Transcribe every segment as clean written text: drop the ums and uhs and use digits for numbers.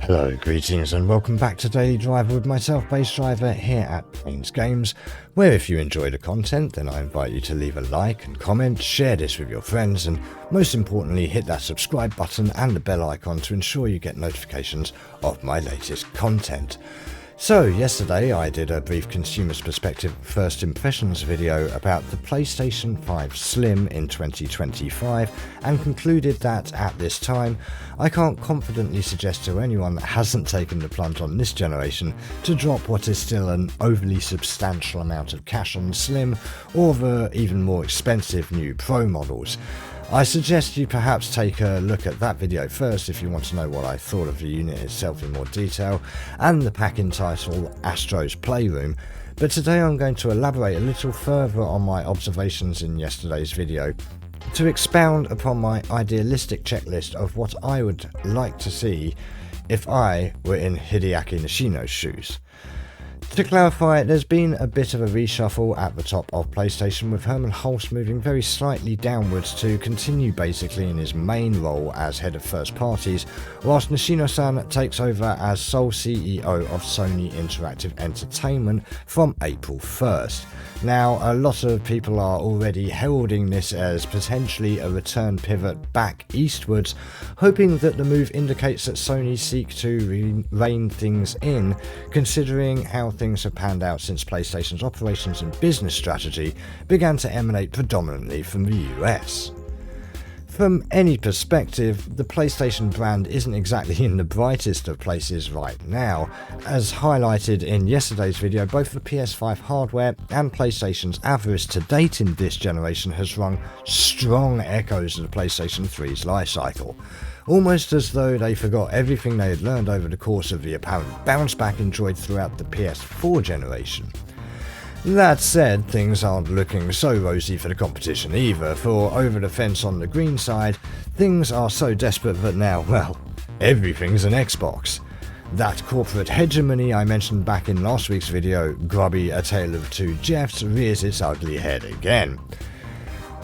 Hello, greetings and welcome back to Daily Driver with myself, Base Driver, here at Paine's Games, where if you enjoy the content then I invite you to leave a like and comment, share this with your friends, and most importantly hit that subscribe button and the bell icon to ensure you get notifications of my latest content. So yesterday I did a brief consumer's perspective first impressions video about the PlayStation 5 Slim in 2025 and concluded that at this time I can't confidently suggest to anyone that hasn't taken the plunge on this generation to drop what is still an overly substantial amount of cash on the Slim or the even more expensive new Pro models. I suggest you perhaps take a look at that video first if you want to know what I thought of the unit itself in more detail and the pack entitled Astro's Playroom, but today I'm going to elaborate a little further on my observations in yesterday's video to expound upon my idealistic checklist of what I would like to see if I were in Hideaki Nishino's shoes. To clarify, there's been a bit of a reshuffle at the top of PlayStation, with Herman Hulst moving very slightly downwards to continue basically in his main role as head of first parties, whilst Nishino-san takes over as sole CEO of Sony Interactive Entertainment from April 1st. Now, a lot of people are already heralding this as potentially a return pivot back eastwards, hoping that the move indicates that Sony seek to rein things in, considering how things have panned out since PlayStation's operations and business strategy began to emanate predominantly from the US. From any perspective, the PlayStation brand isn't exactly in the brightest of places right now. As highlighted in yesterday's video, both the PS5 hardware and PlayStation's avarice to date in this generation has rung strong echoes of the PlayStation 3's lifecycle, almost as though they forgot everything they had learned over the course of the apparent bounce back enjoyed throughout the PS4 generation. That said, things aren't looking so rosy for the competition either, for over the fence on the green side, things are so desperate that now, well, everything's an Xbox. That corporate hegemony I mentioned back in last week's video, Grubby A Tale of Two Jeffs, rears its ugly head again.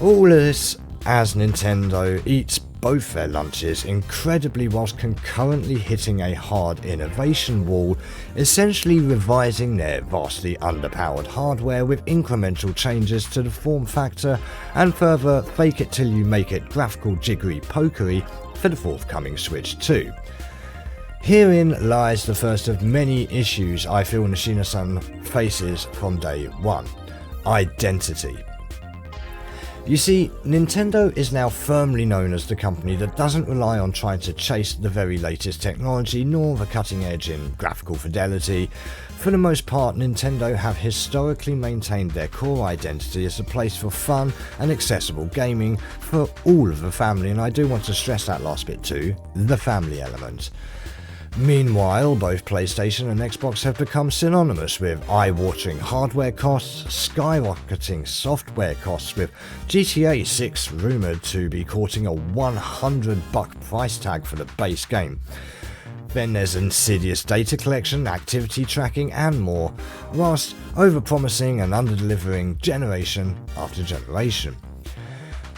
All of this as Nintendo eats both their lunches incredibly whilst concurrently hitting a hard innovation wall, essentially revising their vastly underpowered hardware with incremental changes to the form factor and further fake it till you make it graphical jiggery pokery for the forthcoming Switch 2. Herein lies the first of many issues I feel Nishino-san faces from day one: identity. You see, Nintendo is now firmly known as the company that doesn't rely on trying to chase the very latest technology nor the cutting edge in graphical fidelity. For the most part, Nintendo have historically maintained their core identity as a place for fun and accessible gaming for all of the family, and I do want to stress that last bit too, the family element. Meanwhile, both PlayStation and Xbox have become synonymous with eye-watering hardware costs, skyrocketing software costs, with GTA 6 rumoured to be courting a $100 price tag for the base game. Then there's insidious data collection, activity tracking and more, whilst overpromising and underdelivering generation after generation.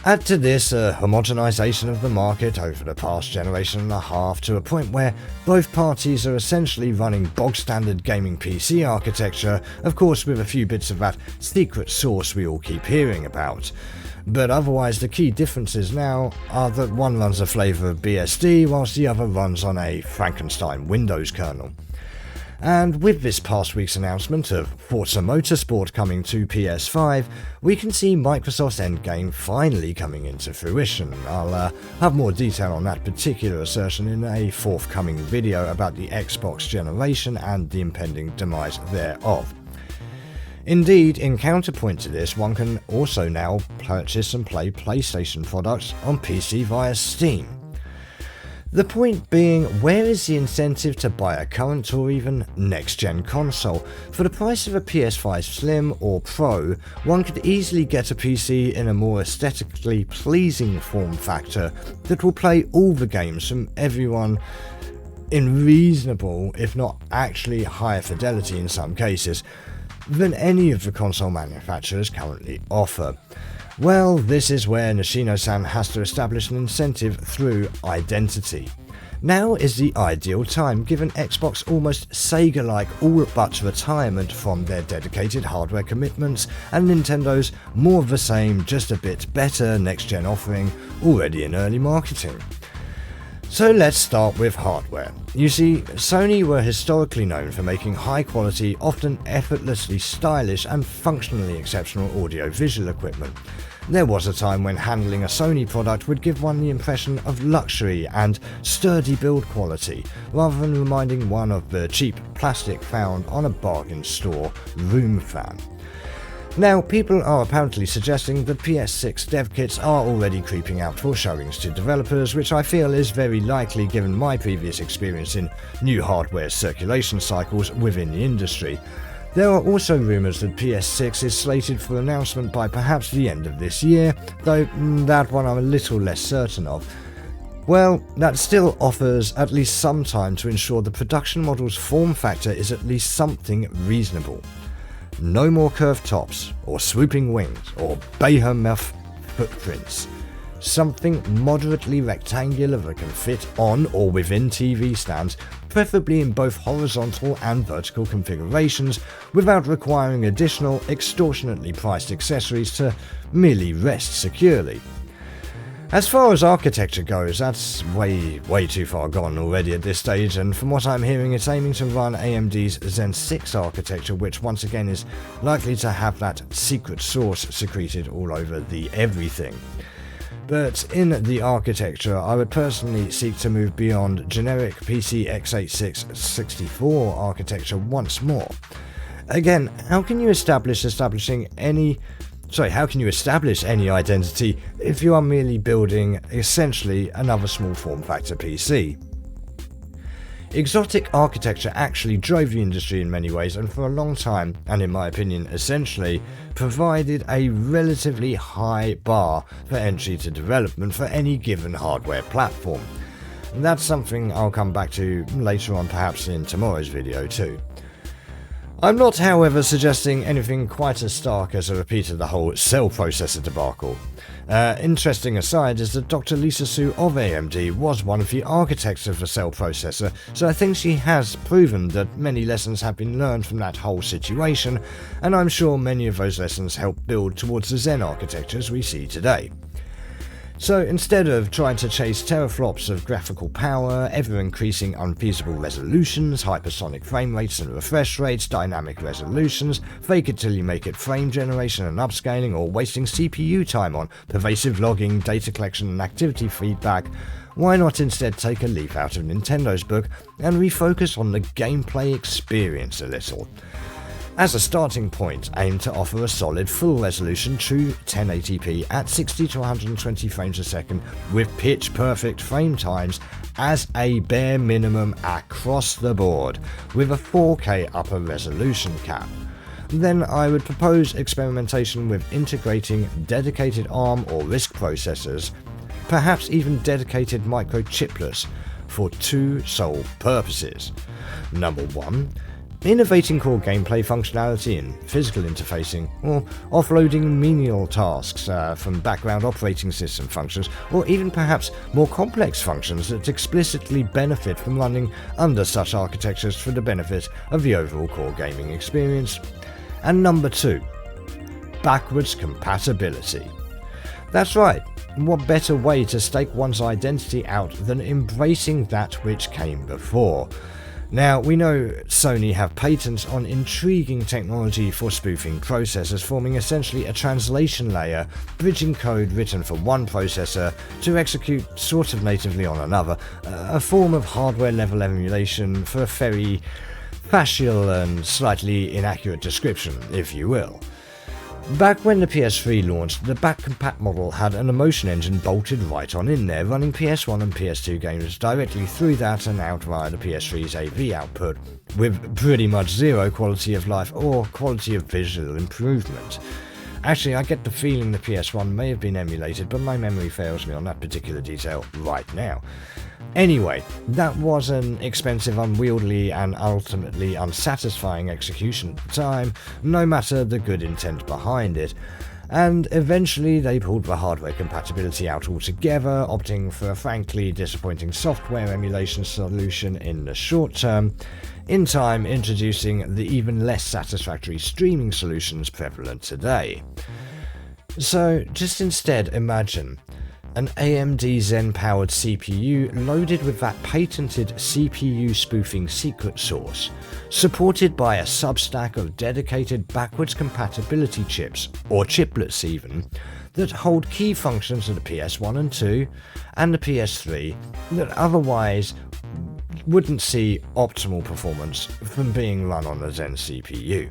Add to this a homogenization of the market over the past generation and a half to a point where both parties are essentially running bog-standard gaming PC architecture, of course with a few bits of that secret sauce we all keep hearing about. But otherwise the key differences now are that one runs a flavour of BSD whilst the other runs on a Frankenstein Windows kernel. And with this past week's announcement of Forza Motorsport coming to PS5, we can see Microsoft's endgame finally coming into fruition. I'll have more detail on that particular assertion in a forthcoming video about the Xbox generation and the impending demise thereof. Indeed, in counterpoint to this, one can also now purchase and play PlayStation products on PC via Steam. The point being, where is the incentive to buy a current or even next-gen console? For the price of a PS5 Slim or Pro, one could easily get a PC in a more aesthetically pleasing form factor that will play all the games from everyone in reasonable, if not actually higher fidelity in some cases, than any of the console manufacturers currently offer. Well, this is where Nishino-san has to establish an incentive through identity. Now is the ideal time, given Xbox almost Sega-like all but retirement from their dedicated hardware commitments, and Nintendo's more of the same, just a bit better next-gen offering already in early marketing. So let's start with hardware. You see, Sony were historically known for making high-quality, often effortlessly stylish and functionally exceptional audio-visual equipment. There was a time when handling a Sony product would give one the impression of luxury and sturdy build quality, rather than reminding one of the cheap plastic found on a bargain store room fan. Now, people are apparently suggesting that PS6 dev kits are already creeping out for showings to developers, which I feel is very likely given my previous experience in new hardware circulation cycles within the industry. There are also rumours that PS6 is slated for announcement by perhaps the end of this year, though that one I'm a little less certain of. Well, that still offers at least some time to ensure the production model's form factor is at least something reasonable. No more curved tops, or swooping wings, or behemoth footprints. Something moderately rectangular that can fit on or within TV stands, preferably in both horizontal and vertical configurations, without requiring additional, extortionately priced accessories to merely rest securely. As far as architecture goes, that's way too far gone already at this stage, and from what I'm hearing, it's aiming to run AMD's Zen 6 architecture, which once again is likely to have that secret sauce secreted all over the everything. But in the architecture, I would personally seek to move beyond generic PC x86-64 architecture once more. Again, how can you establish any identity if you are merely building essentially another small form factor PC? Exotic architecture actually drove the industry in many ways, and for a long time, and in my opinion essentially, provided a relatively high bar for entry to development for any given hardware platform. That's something I'll come back to later on, perhaps in tomorrow's video too. I'm not, however, suggesting anything quite as stark as a repeat of the whole cell processor debacle. Interesting aside is that Dr. Lisa Su of AMD was one of the architects of the cell processor, so I think she has proven that many lessons have been learned from that whole situation, and I'm sure many of those lessons help build towards the Zen architectures we see today. So instead of trying to chase teraflops of graphical power, ever-increasing unfeasible resolutions, hypersonic frame rates and refresh rates, dynamic resolutions, fake it till you make it frame generation and upscaling, or wasting CPU time on pervasive logging, data collection and activity feedback, why not instead take a leaf out of Nintendo's book and refocus on the gameplay experience a little? As a starting point, aim to offer a solid full-resolution true 1080p at 60 to 120 frames a second with pitch-perfect frame times as a bare minimum across the board, with a 4K upper resolution cap. Then I would propose experimentation with integrating dedicated ARM or RISC processors, perhaps even dedicated microchiplets, for two sole purposes. Number one, innovating core gameplay functionality and physical interfacing, or offloading menial tasks from background operating system functions, or even perhaps more complex functions that explicitly benefit from running under such architectures for the benefit of the overall core gaming experience. And number two, backwards compatibility. That's right, what better way to stake one's identity out than embracing that which came before? Now, we know Sony have patents on intriguing technology for spoofing processors, forming essentially a translation layer, bridging code written for one processor to execute sort of natively on another, a form of hardware-level emulation for a very facile and slightly inaccurate description, if you will. Back when the PS3 launched, the back-compat model had an emotion engine bolted right on in there, running PS1 and PS2 games directly through that and out via the PS3's AV output, with pretty much zero quality of life or quality of visual improvement. Actually, I get the feeling the PS1 may have been emulated, but my memory fails me on that particular detail right now. Anyway, that was an expensive, unwieldy, and ultimately unsatisfying execution at the time, no matter the good intent behind it. and eventually they pulled the hardware compatibility out altogether, opting for a frankly disappointing software emulation solution in the short term, in time introducing the even less satisfactory streaming solutions prevalent today. So just instead imagine an AMD Zen-powered CPU loaded with that patented CPU spoofing secret sauce, supported by a substack of dedicated backwards compatibility chips, or chiplets even, that hold key functions of the PS1 and 2 and the PS3 that otherwise wouldn't see optimal performance from being run on a Zen CPU.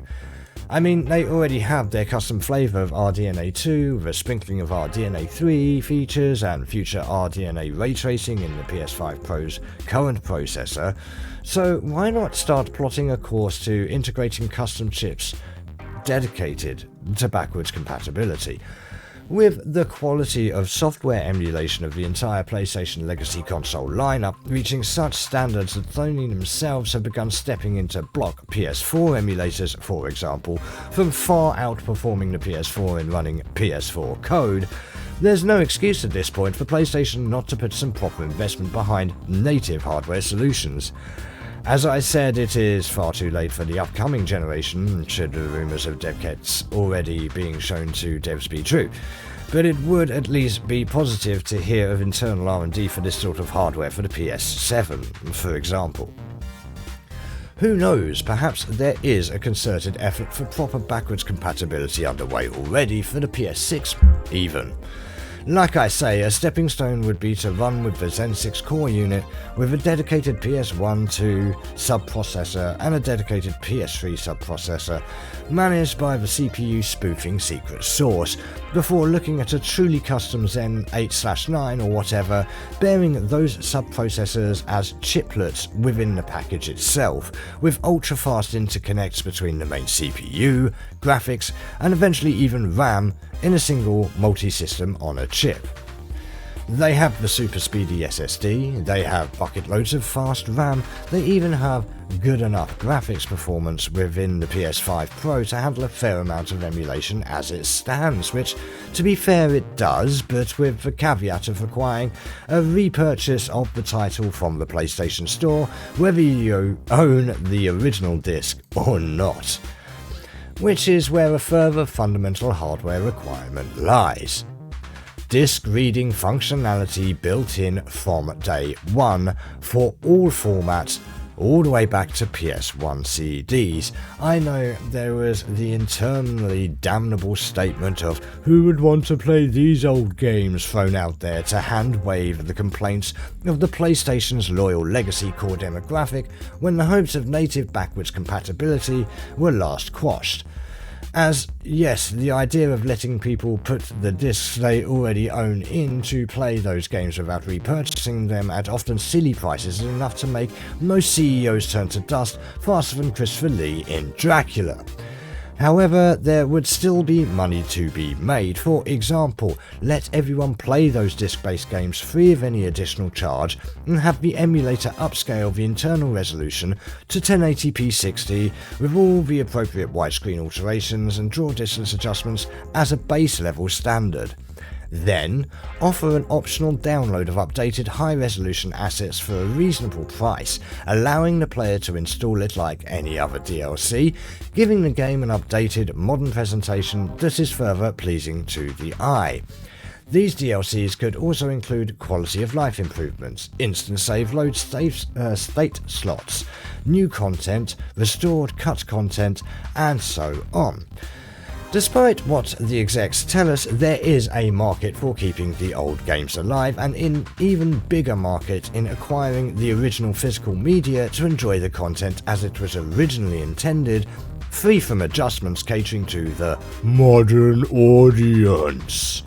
I mean, they already have their custom flavour of RDNA 2, with a sprinkling of RDNA 3 features and future RDNA ray tracing in the PS5 Pro's current processor, so why not start plotting a course to integrating custom chips dedicated to backwards compatibility? With the quality of software emulation of the entire PlayStation legacy console lineup reaching such standards that Sony themselves have begun stepping into block PS4 emulators, for example, from far outperforming the PS4 in running PS4 code, there's no excuse at this point for PlayStation not to put some proper investment behind native hardware solutions. As I said, it is far too late for the upcoming generation, should the rumours of dev kits already being shown to devs be true, but it would at least be positive to hear of internal R&D for this sort of hardware for the PS7, for example. Who knows, perhaps there is a concerted effort for proper backwards compatibility underway already for the PS6 even. Like I say, a stepping stone would be to run with the Zen 6 core unit with a dedicated PS1-2 subprocessor and a dedicated PS3 subprocessor managed by the CPU spoofing secret sauce, before looking at a truly custom Zen 8/9 or whatever, bearing those subprocessors as chiplets within the package itself, with ultra-fast interconnects between the main CPU, graphics, and eventually even RAM in a single multi-system on a chip. They have the super speedy SSD, they have bucket loads of fast RAM, they even have good enough graphics performance within the PS5 Pro to handle a fair amount of emulation as it stands, which, to be fair, it does, but with the caveat of requiring a repurchase of the title from the PlayStation Store, whether you own the original disc or not. Which is where a further fundamental hardware requirement lies. Disk reading functionality built in from day one for all formats, all the way back to PS1 CDs. I know there was the internally damnable statement of "who would want to play these old games" thrown out there to hand-wave the complaints of the PlayStation's loyal legacy core demographic when the hopes of native backwards compatibility were last quashed. As, yes, the idea of letting people put the discs they already own in to play those games without repurchasing them at often silly prices is enough to make most CEOs turn to dust faster than Christopher Lee in Dracula. However, there would still be money to be made. For example, let everyone play those disc-based games free of any additional charge and have the emulator upscale the internal resolution to 1080p 60 with all the appropriate widescreen alterations and draw distance adjustments as a base level standard. Then, offer an optional download of updated high-resolution assets for a reasonable price, allowing the player to install it like any other DLC, giving the game an updated, modern presentation that is further pleasing to the eye. These DLCs could also include quality of life improvements, instant save load state slots, new content, restored cut content, and so on. Despite what the execs tell us, there is a market for keeping the old games alive, and an even bigger market in acquiring the original physical media to enjoy the content as it was originally intended, free from adjustments catering to the modern audience.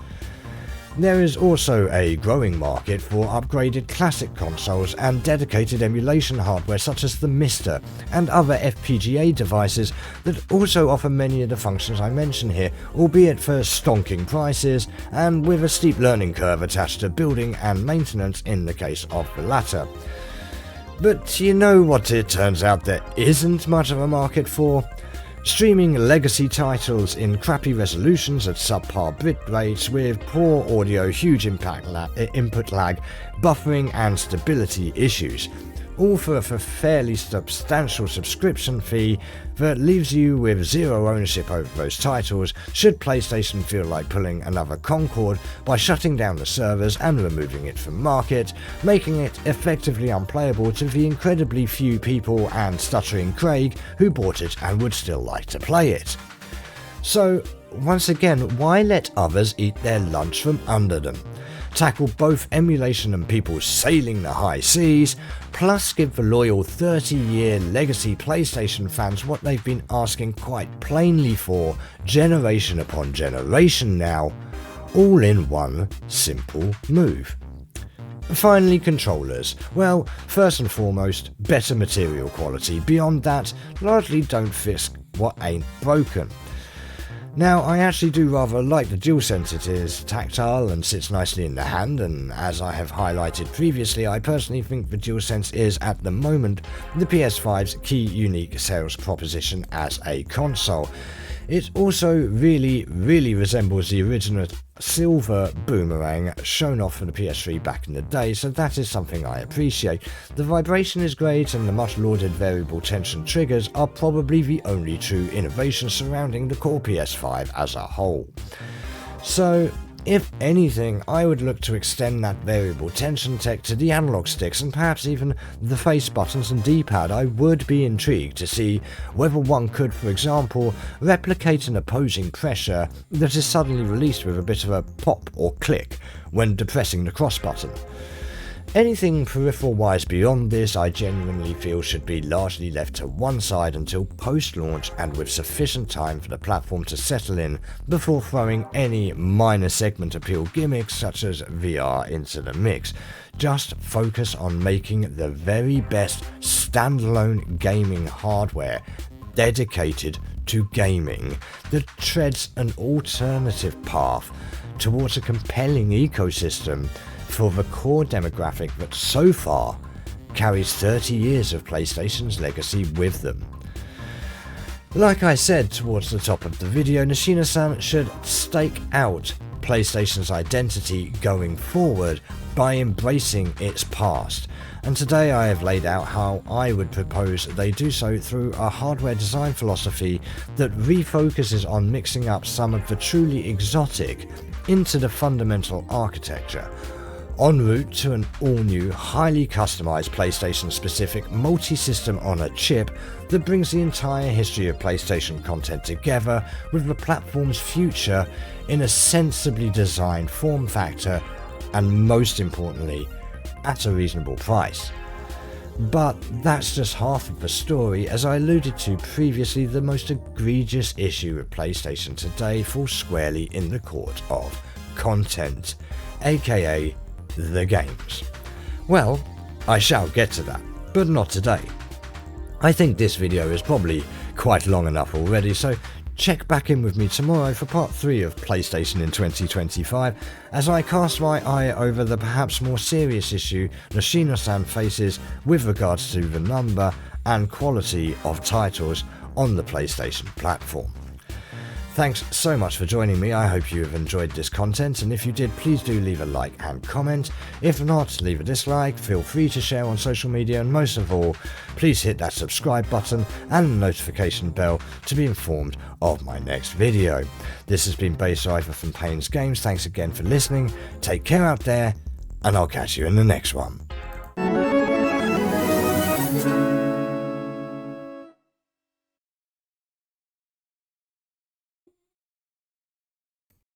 There is also a growing market for upgraded classic consoles and dedicated emulation hardware such as the Mister and other FPGA devices that also offer many of the functions I mention here, albeit for stonking prices and with a steep learning curve attached to building and maintenance in the case of the latter. But you know what it turns out there isn't much of a market for? Streaming legacy titles in crappy resolutions at subpar bit rates with poor audio, huge input lag, buffering and stability issues. All for a fairly substantial subscription fee that leaves you with zero ownership over those titles should PlayStation feel like pulling another Concorde by shutting down the servers and removing it from market, making it effectively unplayable to the incredibly few people and stuttering Craig who bought it and would still like to play it. So, once again, why let others eat their lunch from under them? Tackle both emulation and people sailing the high seas, plus give the loyal 30-year legacy PlayStation fans what they've been asking quite plainly for generation upon generation now, all in one simple move. Finally, controllers. Well, first and foremost, better material quality. Beyond that, largely don't fix what ain't broken. Now, I actually do rather like the DualSense. It is tactile and sits nicely in the hand, and as I have highlighted previously, I personally think the DualSense is, at the moment, the PS5's key unique sales proposition as a console. It also really resembles the original silver boomerang shown off for the PS3 back in the day, so that is something I appreciate. The vibration is great, and the much lauded variable tension triggers are probably the only true innovation surrounding the core PS5 as a whole. So, if anything, I would look to extend that variable tension tech to the analog sticks and perhaps even the face buttons and D-pad. I would be intrigued to see whether one could, for example, replicate an opposing pressure that is suddenly released with a bit of a pop or click when depressing the cross button. Anything peripheral-wise beyond this, I genuinely feel should be largely left to one side until post-launch and with sufficient time for the platform to settle in before throwing any minor segment appeal gimmicks such as VR into the mix. Just focus on making the very best standalone gaming hardware dedicated to gaming that treads an alternative path towards a compelling ecosystem for the core demographic that so far carries 30 years of PlayStation's legacy with them. Like I said towards the top of the video, Nishino-san should stake out PlayStation's identity going forward by embracing its past, and today I have laid out how I would propose they do so through a hardware design philosophy that refocuses on mixing up some of the truly exotic into the fundamental architecture, en route to an all-new, highly customized PlayStation-specific multi-system on a chip that brings the entire history of PlayStation content together with the platform's future in a sensibly designed form factor and, most importantly, at a reasonable price. But that's just half of the story. As I alluded to previously, the most egregious issue with PlayStation today falls squarely in the court of content, aka the games. Well, I shall get to that, but not today. I think this video is probably quite long enough already, so check back in with me tomorrow for part 3 of PlayStation in 2025 as I cast my eye over the perhaps more serious issue Nishino-san faces with regards to the number and quality of titles on the PlayStation platform. Thanks so much for joining me. I hope you have enjoyed this content, and if you did, please do leave a like and comment. If not, leave a dislike, feel free to share on social media, and most of all, please hit that subscribe button and the notification bell to be informed of my next video. This has been Bassdriver from Paine's Games. Thanks again for listening, take care out there, and I'll catch you in the next one.